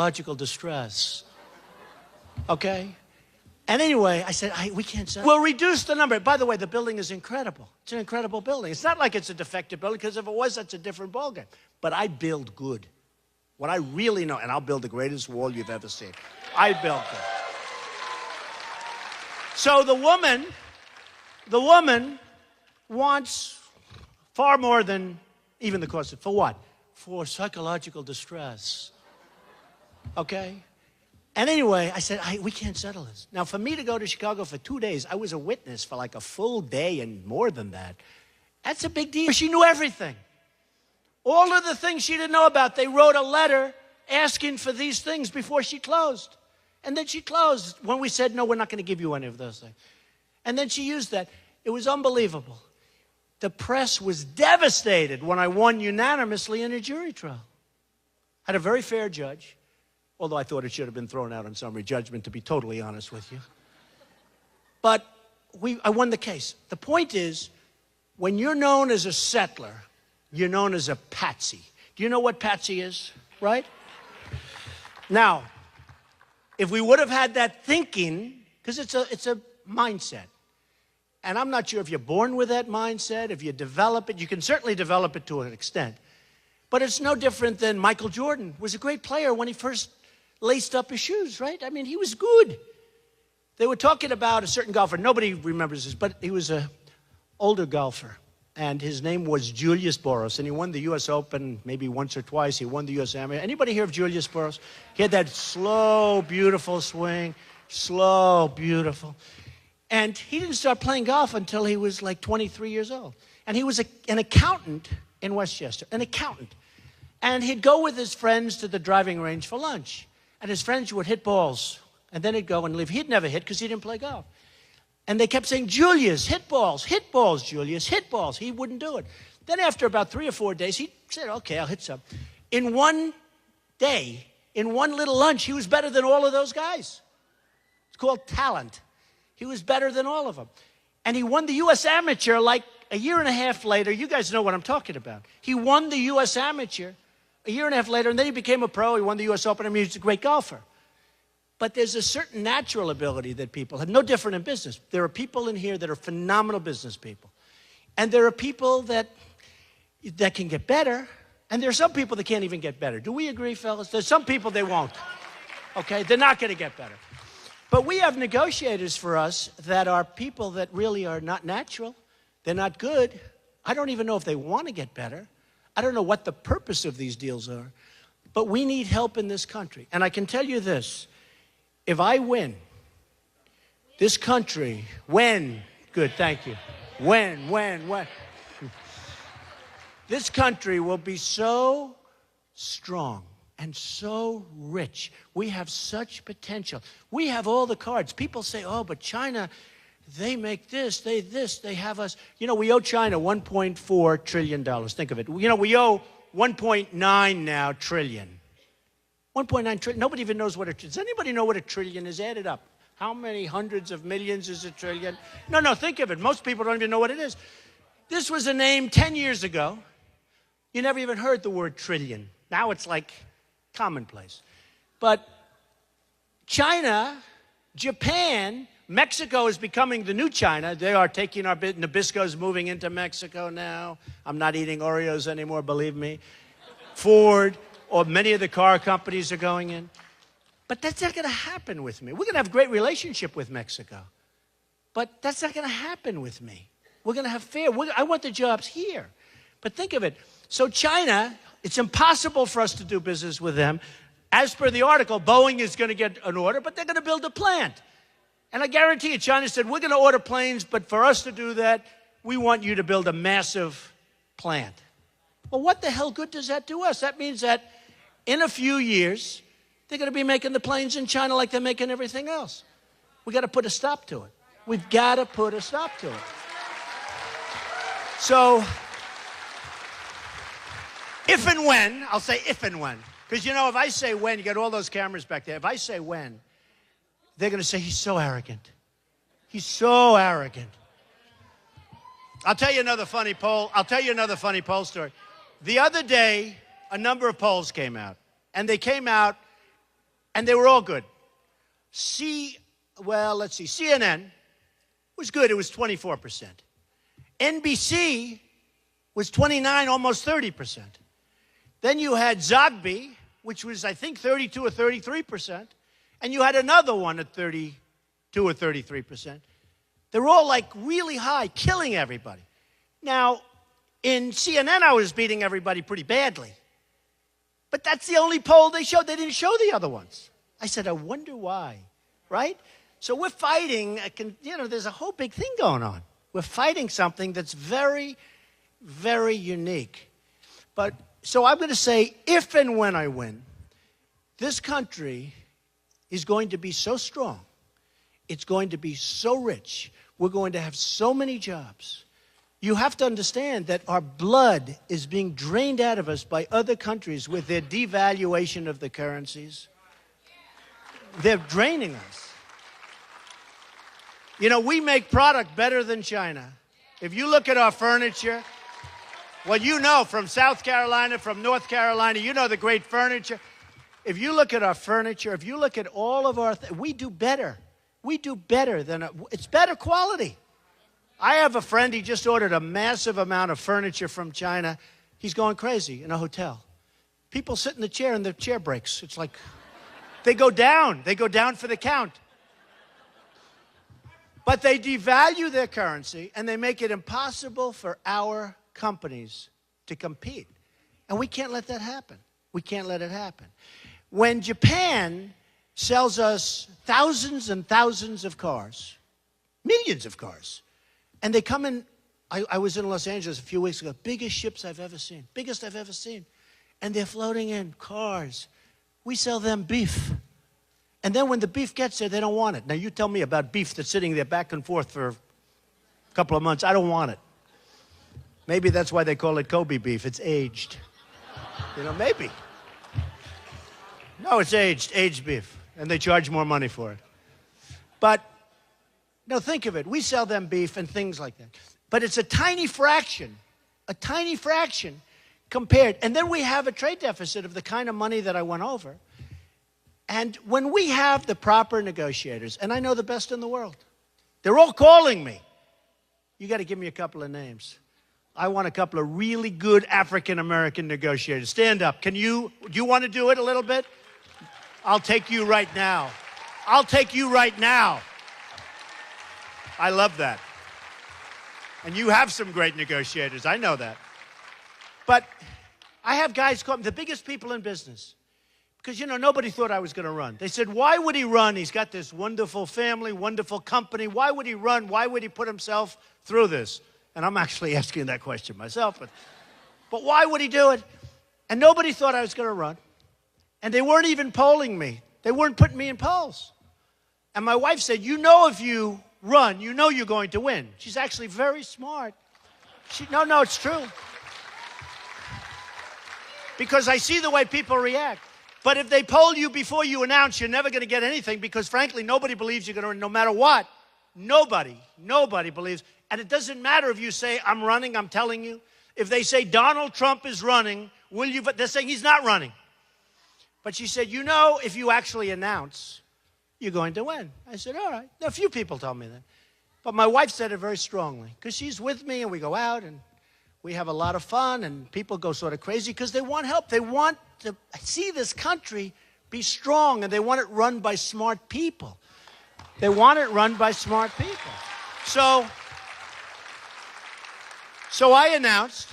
psychological distress. Okay? And anyway, I said, we can't sell. We'll reduce the number. By the way, the building is incredible. It's an incredible building. It's not like it's a defective building, because if it was, that's a different ballgame. But I build good. What I really know, and I'll build the greatest wall you've ever seen. I built it. So the woman wants far more than even the cost of, for what? For psychological distress. Okay? And anyway, I said, we can't settle this. Now, for me to go to Chicago for 2 days, I was a witness for like a full day and more than that. That's a big deal. She knew everything. All of the things she didn't know about, they wrote a letter asking for these things before she closed. And then she closed when we said, no, we're not going to give you any of those things. And then she used that. It was unbelievable. The press was devastated when I won unanimously in a jury trial. Had a very fair judge. Although I thought it should have been thrown out on summary judgment, to be totally honest with you. But I won the case. The point is, when you're known as a settler, you're known as a patsy. Do you know what patsy is, right? Now, if we would have had that thinking, because it's a mindset. And I'm not sure if you're born with that mindset, if you develop it. You can certainly develop it to an extent. But it's no different than Michael Jordan was a great player when he first laced up his shoes, right? I mean, he was good. They were talking about a certain golfer. Nobody remembers this, but he was an older golfer. And his name was Julius Boros. And he won the U.S. Open maybe once or twice. He won the U.S. Amateur. Anybody hear of Julius Boros? He had that slow, beautiful swing. Slow, beautiful. And he didn't start playing golf until he was like 23 years old. And he was an accountant in Westchester, an accountant. And he'd go with his friends to the driving range for lunch. And his friends would hit balls, and then he'd go and leave. He'd never hit because he didn't play golf. And they kept saying, Julius, hit balls, Julius, hit balls. He wouldn't do it. Then after about 3 or 4 days, he said, okay, I'll hit some. In one day, in one little lunch, he was better than all of those guys. It's called talent. He was better than all of them. And he won the U.S. Amateur like a year and a half later. You guys know what I'm talking about. He won the U.S. Amateur a year and a half later, and then he became a pro. He won the U.S. Open. I mean, he's a great golfer. But there's a certain natural ability that people have, no different in business. There are people in here that are phenomenal business people. And there are people that can get better, and there are some people that can't even get better. Do we agree, fellas? There's some people they won't. Okay? They're not going to get better. But we have negotiators for us that are people that really are not natural. They're not good. I don't even know if they want to get better. I don't know what the purpose of these deals are, but we need help in this country. And I can tell you this, if I win, this country, good, thank you, this country will be so strong and so rich. We have such potential. We have all the cards. People say, oh, but China, they make this, they have us. You know, we owe China $1.4 trillion. Think of it. You know, we owe 1.9 now trillion. 1.9 trillion. Nobody even knows what does anybody know what a trillion is? Add it up. How many hundreds of millions is a trillion? No, think of it. Most people don't even know what it is. This was a name 10 years ago. You never even heard the word trillion. Now it's like commonplace. But China, Japan, Mexico is becoming the new China. They are taking our business. Nabisco's moving into Mexico now. I'm not eating Oreos anymore, believe me. Ford, or many of the car companies are going in. But that's not going to happen with me. We're going to have a great relationship with Mexico. But that's not going to happen with me. We're going to have fair. I want the jobs here. But think of it. So China, it's impossible for us to do business with them. As per the article, Boeing is going to get an order, but they're going to build a plant. And I guarantee you, China said, we're going to order planes, but for us to do that, we want you to build a massive plant. Well, what the hell good does that do us? That means that in a few years, they're going to be making the planes in China like they're making everything else. We've got to put a stop to it. We've got to put a stop to it. So, if and when, I'll say if and when. Because, you know, if I say when, you got all those cameras back there. If I say when, they're going to say, he's so arrogant. He's so arrogant. I'll tell you another funny poll. I'll tell you another funny poll story. The other day, a number of polls came out. And they came out And they were all good. Let's see, CNN was good. It was 24%. NBC was 29, almost 30%. Then you had Zogby, which was, I think, 32 or 33%. And you had another one at 32 or 33%. They're all like really high, killing everybody. Now, in CNN, I was beating everybody pretty badly. But that's the only poll they showed. They didn't show the other ones. I said, I wonder why, right? So we're fighting, there's a whole big thing going on. We're fighting something that's very, very unique. But so I'm going to say, if and when I win, this country is going to be so strong. It's going to be so rich. We're going to have so many jobs. You have to understand that our blood is being drained out of us by other countries with their devaluation of the currencies. They're draining us. You know, we make product better than China. If you look at our furniture, well, you know, from South Carolina, from North Carolina, you know the great furniture. If you look at our furniture, if you look at all of our, we do better. We do better than, it's better quality. I have a friend, he just ordered a massive amount of furniture from China. He's going crazy in a hotel. People sit in the chair and the chair breaks. It's like, they go down for the count. But they devalue their currency and they make it impossible for our companies to compete. And we can't let that happen. We can't let it happen. When Japan sells us thousands and thousands of cars, millions of cars, and they come in, I was in Los Angeles a few weeks ago, biggest ships I've ever seen, biggest I've ever seen. And they're floating in cars. We sell them beef. And then when the beef gets there, they don't want it. Now you tell me about beef that's sitting there back and forth for a couple of months. I don't want it. Maybe that's why they call it Kobe beef. It's aged. You know, maybe. No, it's aged beef. And they charge more money for it. But, no, think of it. We sell them beef and things like that. But it's a tiny fraction compared. And then we have a trade deficit of the kind of money that I went over. And when we have the proper negotiators, and I know the best in the world, they're all calling me. You got to give me a couple of names. I want a couple of really good African-American negotiators. Stand up. Do you want to do it a little bit? I'll take you right now. I'll take you right now. I love that. And you have some great negotiators. I know that. But I have guys call me the biggest people in business. Because, you know, nobody thought I was going to run. They said, why would he run? He's got this wonderful family, wonderful company. Why would he run? Why would he put himself through this? And I'm actually asking that question myself. But why would he do it? And nobody thought I was going to run. And they weren't even polling me. They weren't putting me in polls. And my wife said, you know, if you run, you know you're going to win. She's actually very smart. No, it's true. Because I see the way people react. But if they poll you before you announce, you're never going to get anything because, frankly, nobody believes you're going to win no matter what. Nobody believes. And it doesn't matter if you say, I'm running, I'm telling you. If they say Donald Trump is running, will you vote? They're saying he's not running. But she said, you know, if you actually announce, you're going to win. I said, all right. Now, a few people told me that. But my wife said it very strongly because she's with me and we go out and we have a lot of fun and people go sort of crazy because they want help. They want to see this country be strong and they want it run by smart people. They want it run by smart people. So I announced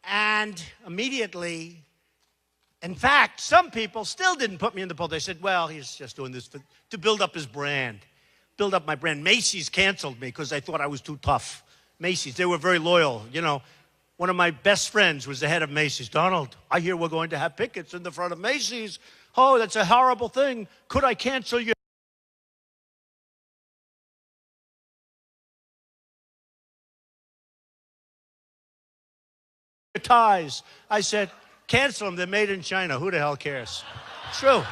and immediately, in fact, some people still didn't put me in the poll. They said, well, he's just doing this to build up his brand, build up my brand. Macy's canceled me because they thought I was too tough. Macy's, they were very loyal. You know, one of my best friends was the head of Macy's. Donald, I hear we're going to have pickets in the front of Macy's. Oh, that's a horrible thing. Could I cancel your ties? I said, cancel them. They're made in China. Who the hell cares? True.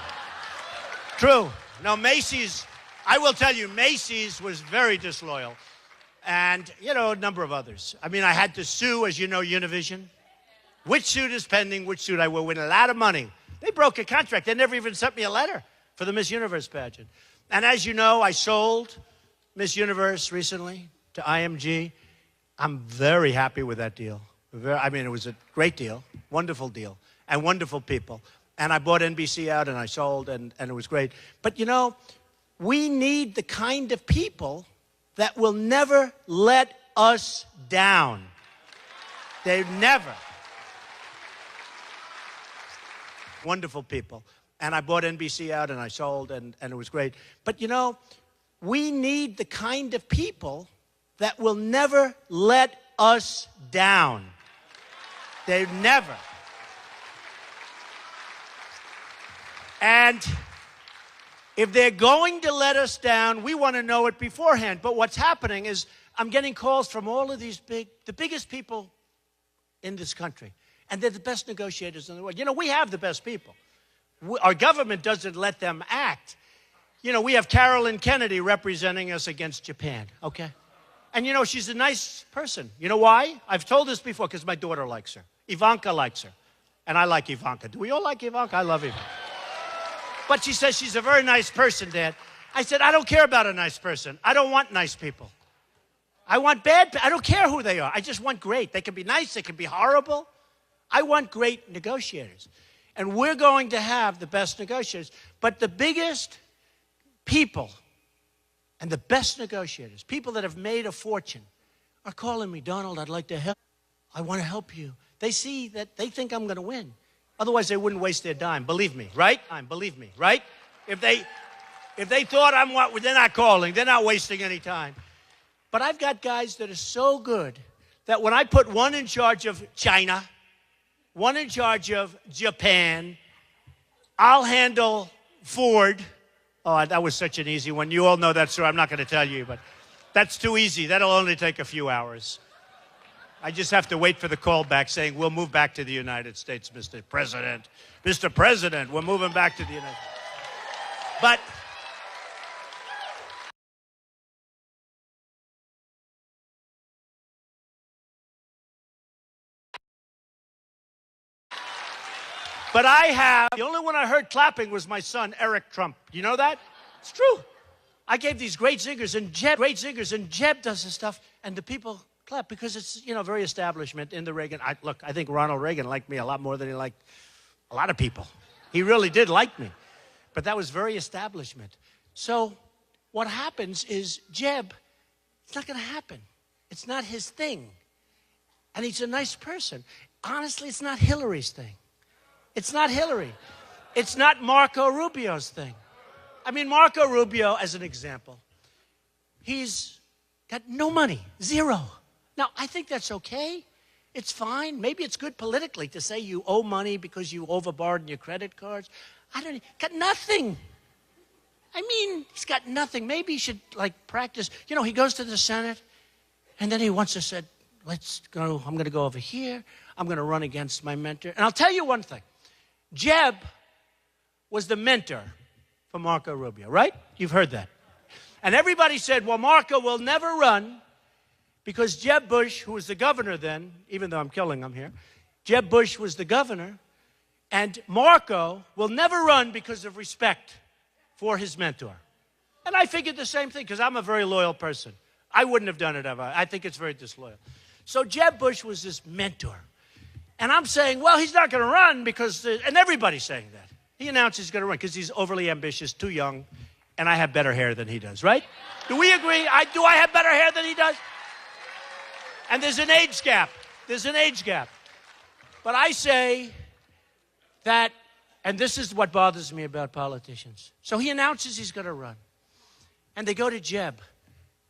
True. No, Macy's, I will tell you, Macy's was very disloyal. And, you know, a number of others. I mean, I had to sue, as you know, Univision. Which suit is pending, which suit I will win a lot of money. They broke a contract. They never even sent me a letter for the Miss Universe pageant. And as you know, I sold Miss Universe recently to IMG. I'm very happy with that deal. I mean, it was a great deal, wonderful deal, and wonderful people. And I bought NBC out, and I sold, and it was great. But, you know, we need the kind of people that will never let us down. They never. Wonderful people. And I bought NBC out, and I sold, and it was great. But, you know, we need the kind of people that will never let us down. They never. And if they're going to let us down, we want to know it beforehand. But what's happening is I'm getting calls from all of these the biggest people in this country. And they're the best negotiators in the world. You know, we have the best people. Our government doesn't let them act. You know, we have Carolyn Kennedy representing us against Japan, okay? And, you know, she's a nice person. You know why? I've told this before because my daughter likes her. Ivanka likes her. And I like Ivanka. Do we all like Ivanka? I love Ivanka. But she says she's a very nice person, Dad. I said, I don't care about a nice person. I don't want nice people. I want bad people. I don't care who they are. I just want great. They can be nice. They can be horrible. I want great negotiators. And we're going to have the best negotiators. But the biggest people and the best negotiators, people that have made a fortune, are calling me, Donald, I'd like to help. I want to help you. They see that they think I'm going to win. Otherwise, they wouldn't waste their dime. Believe me, right? Believe me, right? If they thought I'm what, they're not calling. They're not wasting any time. But I've got guys that are so good that when I put one in charge of China, one in charge of Japan, I'll handle Ford. Oh, that was such an easy one. You all know that story. I'm not going to tell you, but that's too easy. That'll only take a few hours. I just have to wait for the call back saying, we'll move back to the United States, Mr. President. Mr. President, we're moving back to the United States. But the only one I heard clapping was my son, Eric Trump. You know that? It's true. I gave these great zingers, and Jeb does this stuff, and the people clap because it's, you know, very establishment in the Reagan. Look, I think Ronald Reagan liked me a lot more than he liked a lot of people. He really did like me. But that was very establishment. So what happens is Jeb, it's not going to happen. It's not his thing. And he's a nice person. Honestly, it's not Hillary's thing. It's not Hillary. It's not Marco Rubio's thing. I mean, Marco Rubio, as an example, he's got no money, zero. Now, I think that's okay. It's fine. Maybe it's good politically to say you owe money because you overborrowed in your credit cards. Got nothing. I mean, he's got nothing. Maybe he should, like, practice. You know, he goes to the Senate, and then he wants to say, let's go, I'm going to go over here. I'm going to run against my mentor. And I'll tell you one thing. Jeb was the mentor for Marco Rubio, right? You've heard that. And everybody said, well, Marco will never run because Jeb Bush, who was the governor then, even though I'm killing him here, Jeb Bush was the governor, and Marco will never run because of respect for his mentor. And I figured the same thing because I'm a very loyal person. I wouldn't have done it ever. I think it's very disloyal. So Jeb Bush was this mentor. And I'm saying, well, he's not going to run because, and everybody's saying that. He announced he's going to run because he's overly ambitious, too young, and I have better hair than he does, right? Do we agree? Do I have better hair than he does? And there's an age gap. There's an age gap. But I say that, and this is what bothers me about politicians. So he announces he's going to run. And they go to Jeb.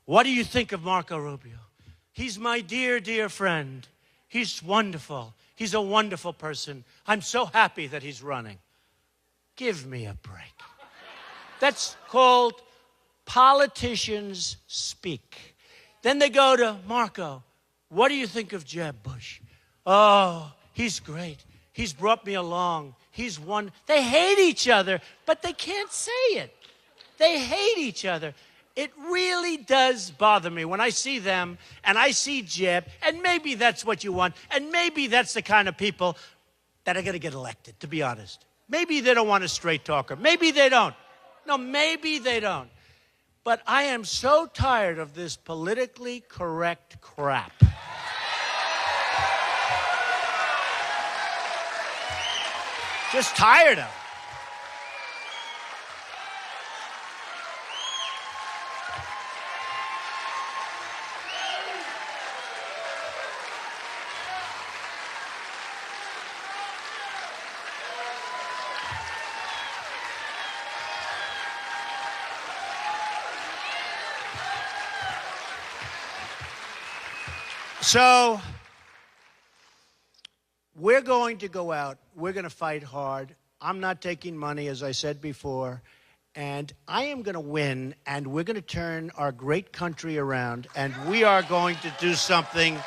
What do you think of Marco Rubio? He's my dear, dear friend. He's wonderful. He's a wonderful person. I'm so happy that he's running. Give me a break. That's called politicians speak. Then they go to Marco. What do you think of Jeb Bush? Oh, he's great. He's brought me along. He's won. They hate each other, but they can't say it. They hate each other. It really does bother me when I see them and I see Jeb, and maybe that's what you want, and maybe that's the kind of people that are going to get elected, to be honest. Maybe they don't want a straight talker. Maybe they don't. No, maybe they don't. But I am so tired of this politically correct crap. Just tired of it. So we're going to go out. We're going to fight hard. I'm not taking money, as I said before. And I am going to win, and we're going to turn our great country around, and we are going to do something.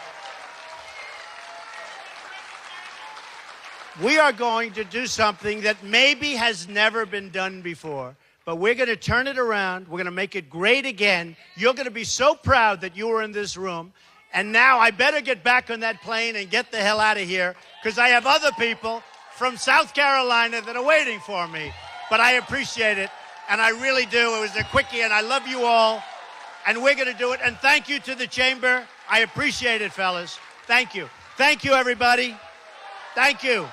We are going to do something that maybe has never been done before. But we're going to turn it around. We're going to make it great again. You're going to be so proud that you were in this room. And now I better get back on that plane and get the hell out of here, because I have other people from South Carolina that are waiting for me. But I appreciate it, and I really do. It was a quickie, and I love you all, and we're going to do it. And thank you to the Chamber. I appreciate it, fellas. Thank you. Thank you, everybody. Thank you.